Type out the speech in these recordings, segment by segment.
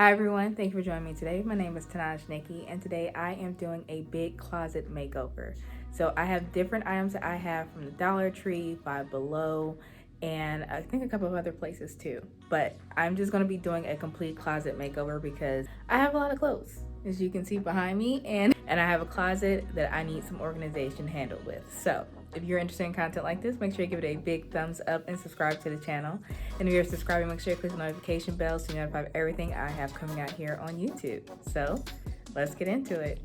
Hi everyone, thank you for joining me today. My name is Tenaj Nikki, and today I am doing a big closet makeover. So I have different items that I have from the Dollar Tree, Five Below, and I think a couple of other places too. But I'm just going to be doing a complete closet makeover because I have a lot of clothes, as you can see behind me, and I have a closet that I need some organization handled with. So if you're interested in content like this, make sure you give it a big thumbs up and subscribe to the channel. And if you're subscribing, make sure you click the notification bell so you're notified of everything I have coming out here on YouTube. So let's get into it.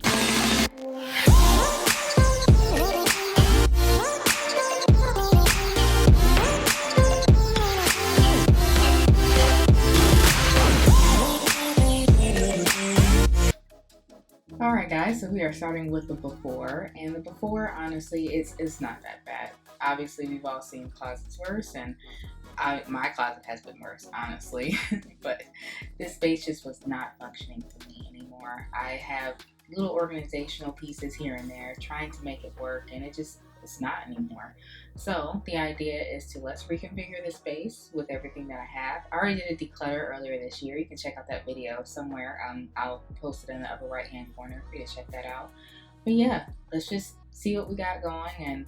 Alright guys, so we are starting with the before, and the before, honestly, it's not that bad. Obviously, we've all seen closets worse, and my closet has been worse, honestly, but this space just was not functioning for me anymore. I have little organizational pieces here and there trying to make it work, and it's not anymore. So the idea is to let's reconfigure the space with everything that I have. I already did a declutter earlier this year. You can check out that video somewhere. I'll post it in the upper right hand corner for you to check that out. But yeah, let's just see what we got going and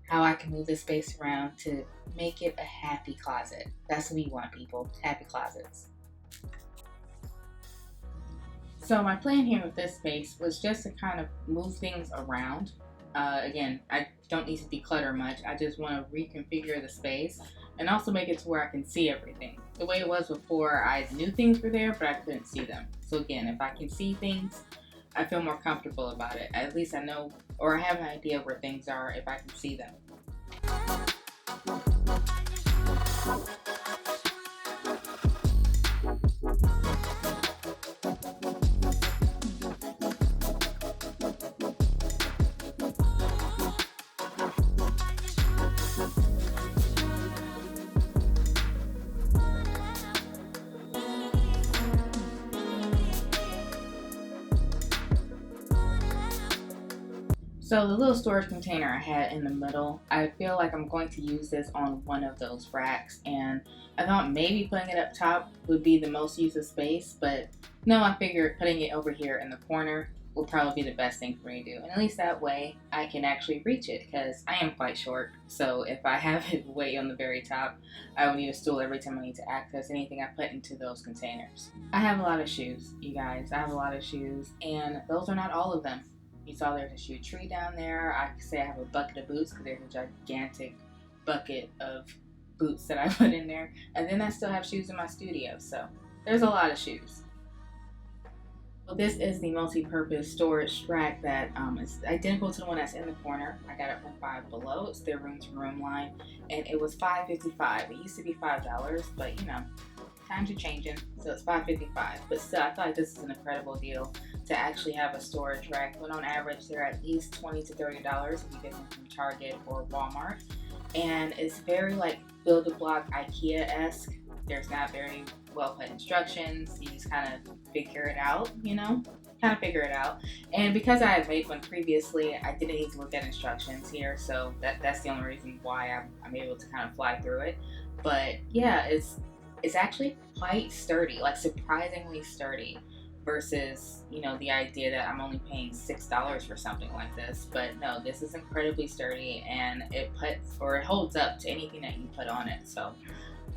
how I can move this space around to make it a happy closet. That's what we want, people, happy closets. So my plan here with this space was just to kind of move things around. Again, I don't need to declutter much. I just want to reconfigure the space and also make it to where I can see everything. The way it was before, I knew things were there, but I couldn't see them. So again, if I can see things, I feel more comfortable about it. At least I know, or I have an idea where things are if I can see them. So the little storage container I had in the middle, I feel like I'm going to use this on one of those racks, and I thought maybe putting it up top would be the most use of space, but no, I figured putting it over here in the corner will probably be the best thing for me to do, and at least that way I can actually reach it, because I am quite short. So if I have it way on the very top, I will need a stool every time I need to access anything I put into those containers. I have a lot of shoes, you guys. I have a lot of shoes, and those are not all of them. You saw there's a shoe tree down there. I could say I have a bucket of boots because there's a gigantic bucket of boots that I put in there. And then I still have shoes in my studio, so there's a lot of shoes. Well, this is the multi-purpose storage rack that is identical to the one that's in the corner. I got it from Five Below. It's their room-to-room line, and it was $5.55. It used to be $5, but you know, times are changing, so it's $5.55. But still, I feel like this is an incredible deal to actually have a storage rack. When on average, they're at least $20 to $30 if you get them from Target or Walmart. And it's very like build-a-block IKEA-esque. There's not very well put instructions. You just kind of figure it out, you know? And because I had made one previously, I didn't need to look at instructions here, so that's the only reason why I'm able to kind of fly through it. But yeah, it's actually quite sturdy, like surprisingly sturdy, versus, you know, the idea that I'm only paying $6 for something like this. But no, this is incredibly sturdy, and it holds up to anything that you put on it. So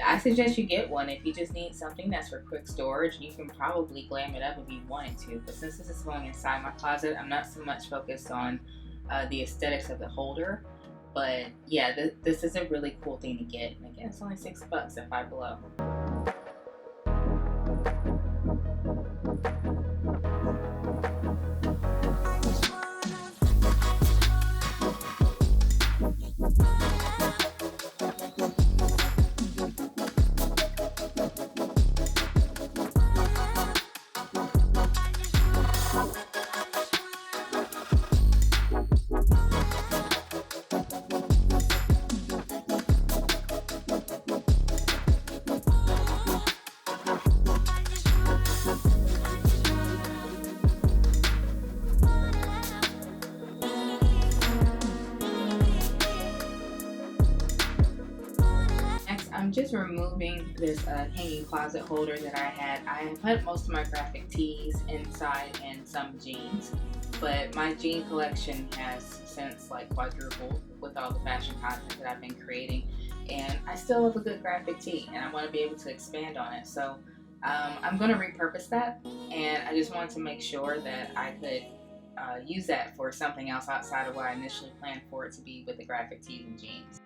I suggest you get one if you just need something that's for quick storage. You can probably glam it up if you wanted to, but since this is going inside my closet, I'm not so much focused on the aesthetics of the holder. But yeah, this is a really cool thing to get, and again, it's only $6 at Five Below. removing this hanging closet holder that I had, I put most of my graphic tees inside and some jeans. But my jean collection has since like quadrupled with all the fashion content that I've been creating. And I still love a good graphic tee, and I want to be able to expand on it. So I'm going to repurpose that, and I just wanted to make sure that I could use that for something else outside of what I initially planned for it to be with the graphic tees and jeans.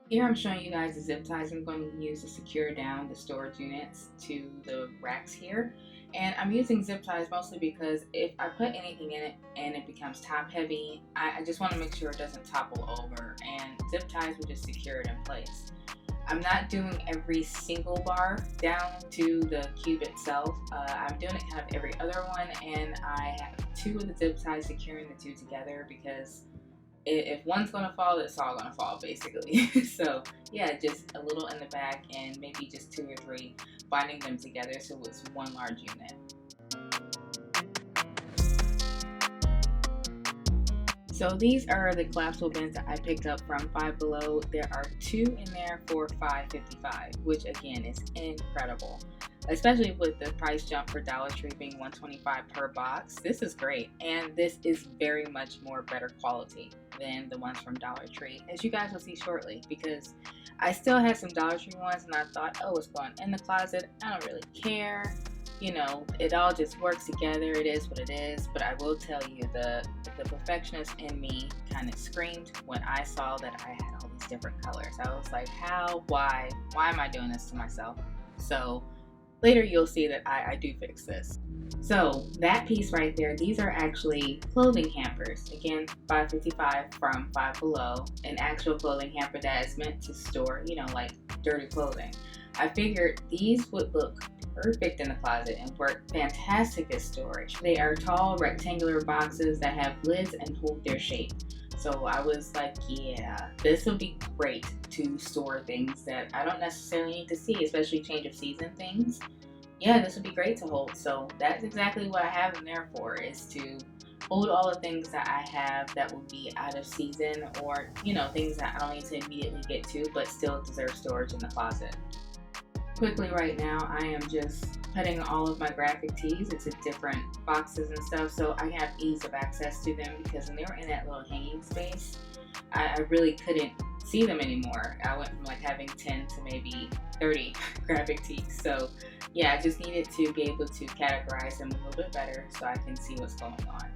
Here I'm showing you guys the zip ties I'm going to use to secure down the storage units to the racks here. And I'm using zip ties mostly because if I put anything in it and it becomes top heavy, I just want to make sure it doesn't topple over, and zip ties will just secure it in place. I'm not doing every single bar down to the cube itself. I'm doing it kind of every other one, and I have 2 of the zip ties securing the 2 together because if one's going to fall, it's all going to fall basically. So yeah, just a little in the back and maybe just 2 or 3 binding them together so it's one large unit. So these are the collapsible bins that I picked up from Five Below. There are 2 in there for $5.55, which again is incredible. Especially with the price jump for Dollar Tree being $1.25 per box. This is great, and this is very much more better quality than the ones from Dollar Tree, as you guys will see shortly, because I still had some Dollar Tree ones and I thought, oh, it's going in the closet, I don't really care, you know, it all just works together, it is what it is. But I will tell you, the perfectionist in me kind of screamed when I saw that I had all these different colors. I was like, how, why am I doing this to myself? So later you'll see that I do fix this. So that piece right there, these are actually clothing hampers. Again, $5.55 from Five Below, an actual clothing hamper that is meant to store, you know, like dirty clothing. I figured these would look perfect in the closet and work fantastic as storage. They are tall rectangular boxes that have lids and hold their shape. So I was like, yeah, this would be great to store things that I don't necessarily need to see, especially change of season things. Yeah, this would be great to hold. So that's exactly what I have in there for, is to hold all the things that I have that will be out of season, or, you know, things that I don't need to immediately get to but still deserve storage in the closet. Quickly right now, I am just putting all of my graphic tees into different boxes and stuff so I have ease of access to them, because when they were in that little hanging space, I really couldn't see them anymore. I went from like having 10 to maybe 30 graphic tees. So yeah, I just needed to be able to categorize them a little bit better so I can see what's going on.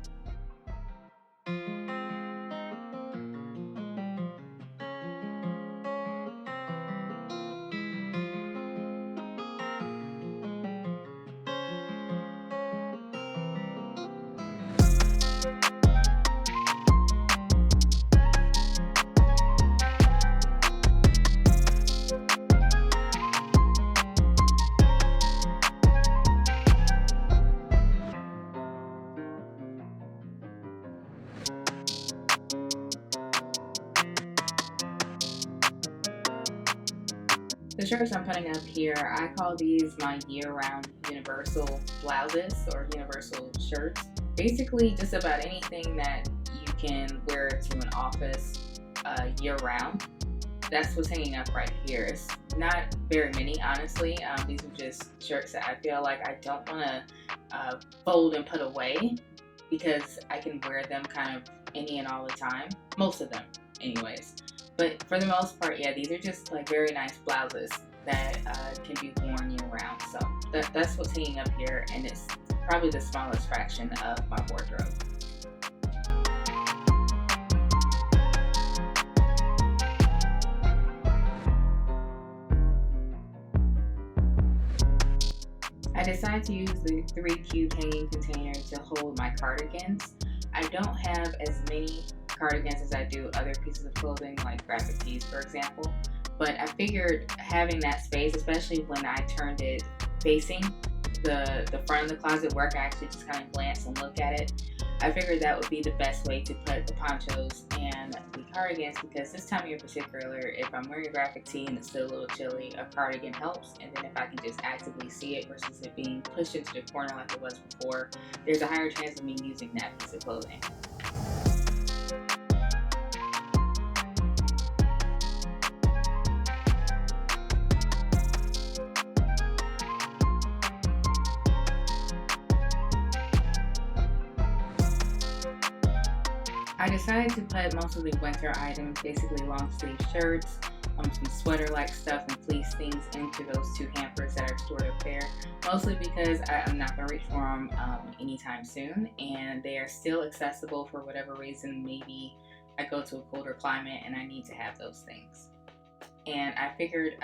The shirts I'm putting up here, I call these my year-round universal blouses or universal shirts. Basically just about anything that you can wear to an office year-round. That's what's hanging up right here. It's not very many, honestly. These are just shirts that I feel like I don't want to fold and put away, because I can wear them kind of any and all the time. Most of them, anyways. But for the most part, yeah, these are just like very nice blouses that can be worn year-round. So that's what's hanging up here, and it's probably the smallest fraction of my wardrobe. I decided to use the 3-cube hanging container to hold my cardigans. I don't have as many cardigans as I do other pieces of clothing, like graphic tees, for example. But I figured having that space, especially when I turned it facing the front of the closet where I can actually just kind of glance and look at it, I figured that would be the best way to put the ponchos and the cardigans, because this time of year in particular, if I'm wearing a graphic tee and it's still a little chilly, a cardigan helps. And then if I can just actively see it versus it being pushed into the corner like it was before, there's a higher chance of me using that piece of clothing. I decided to put most of the winter items, basically long sleeve shirts, some sweater-like stuff and fleece things into those 2 hampers that are stored up there, mostly because I'm not going to reach for them anytime soon, and they are still accessible for whatever reason. Maybe I go to a colder climate and I need to have those things. And I figured,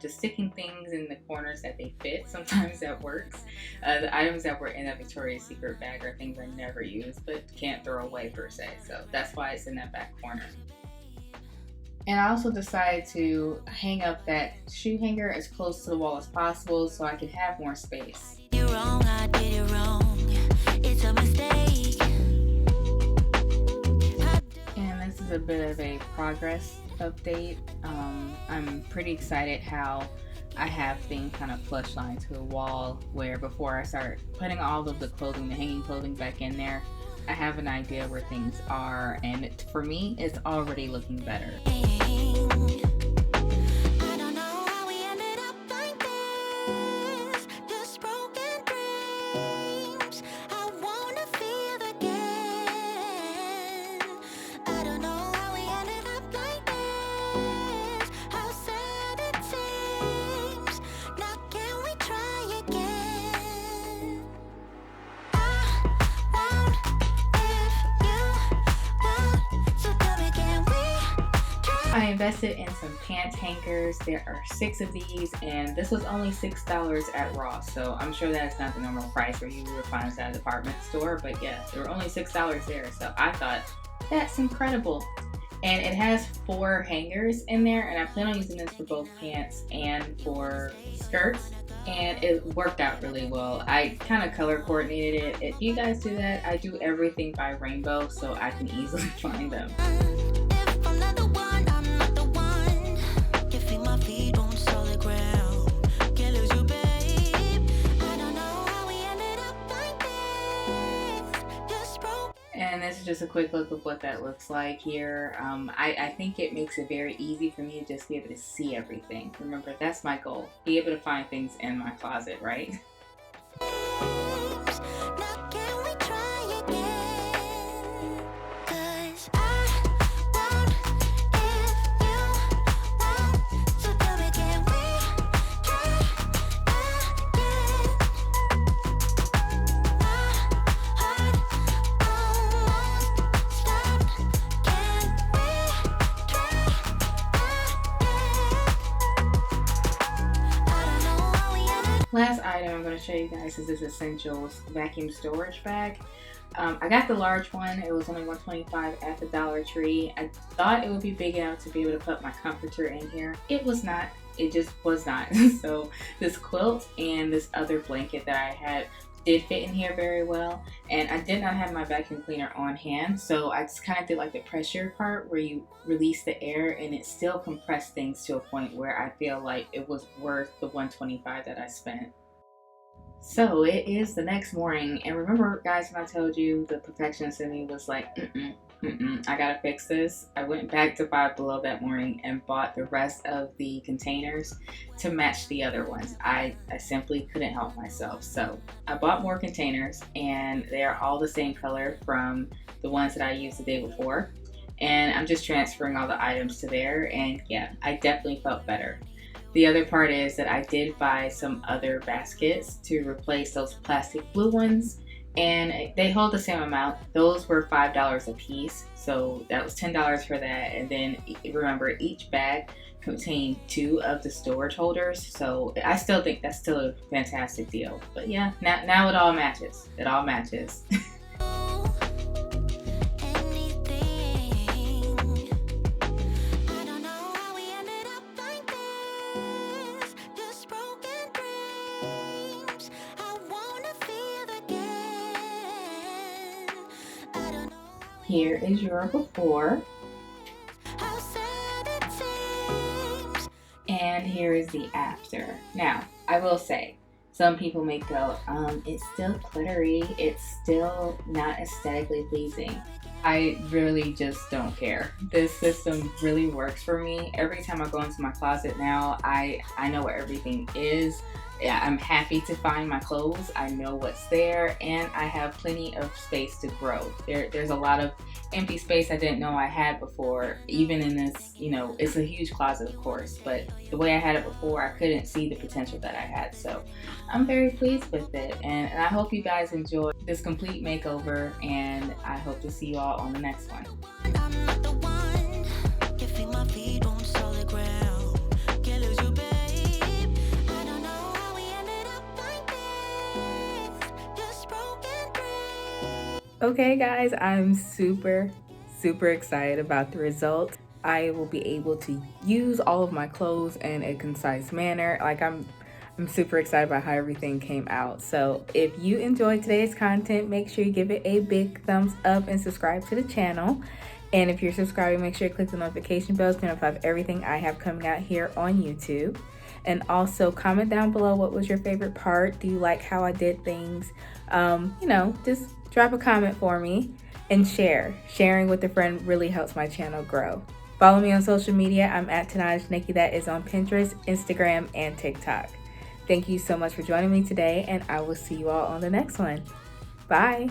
just sticking things in the corners that they fit, sometimes that works. The items that were in a Victoria's Secret bag are things I never use, but can't throw away per se. So that's why it's in that back corner. And I also decided to hang up that shoe hanger as close to the wall as possible so I could have more space. You're wrong, I did it wrong. It's a mistake. And this is a bit of a progress update. I'm pretty excited how I have things kind of flush lined to the wall, where before I start putting all of the clothing, the hanging clothing back in there, I have an idea where things are, and for me, it's already looking better. I invested in some pants hangers. There are 6 of these, and this was only $6 at Ross, so I'm sure that's not the normal price where you would find this at a department store, but yeah, there were only $6 there, so I thought, that's incredible. And it has 4 hangers in there, and I plan on using this for both pants and for skirts, and it worked out really well. I kind of color coordinated it. If you guys do that, I do everything by rainbow so I can easily find them. And this is just a quick look of what that looks like here. I think it makes it very easy for me to just be able to see everything. Remember, that's my goal. Be able to find things in my closet, right? Last item I'm going to show you guys is this Essentials vacuum storage bag. I got the large one. It was only $1.25 at the Dollar Tree. I thought it would be big enough to be able to put my comforter in here. It was not. It just was not. So this quilt and this other blanket that I had did fit in here very well, and I did not have my vacuum cleaner on hand, so I just kind of did like the pressure part where you release the air, and it still compressed things to a point where I feel like it was worth the $125 that I spent. So it is the next morning, and remember guys when I told you the perfectionist in me was like, I gotta fix this. I went back to Five Below that morning and bought the rest of the containers to match the other ones. I simply couldn't help myself. So I bought more containers, and they are all the same color from the ones that I used the day before. And I'm just transferring all the items to there, and yeah, I definitely felt better. The other part is that I did buy some other baskets to replace those plastic blue ones, and they hold the same amount. Those were $5 a piece, so that was $10 for that. And then remember, each bag contained 2 of the storage holders, so I still think that's still a fantastic deal. But yeah, now it all matches. It all matches. Here is your before, and here is the after. Now, I will say, some people may go, it's still glittery, it's still not aesthetically pleasing. I really just don't care. This system really works for me. Every time I go into my closet now, I know where everything is. Yeah, I'm happy to find my clothes. I know what's there, and I have plenty of space to grow. There's a lot of empty space I didn't know I had before. Even in this, you know, it's a huge closet, of course, but the way I had it before, I couldn't see the potential that I had. So I'm very pleased with it, and I hope you guys enjoy this complete makeover, and I hope to see you all on the next one. I'm not the one. You feel my feet on solid ground. Can't lose you, babe. I don't know how we ended up like this. Just broken free. Okay guys, I'm super excited about the results. I will be able to use all of my clothes in a concise manner. Like I'm super excited about how everything came out. So if you enjoyed today's content, make sure you give it a big thumbs up and subscribe to the channel. And if you're subscribing, make sure you click the notification bell to notify of everything I have coming out here on YouTube. And also comment down below, what was your favorite part? Do you like how I did things? You know, just drop a comment for me and share. Sharing with a friend really helps my channel grow. Follow me on social media. I'm at Tenaj Nikki. That is on Pinterest, Instagram, and TikTok. Thank you so much for joining me today, and I will see you all on the next one. Bye.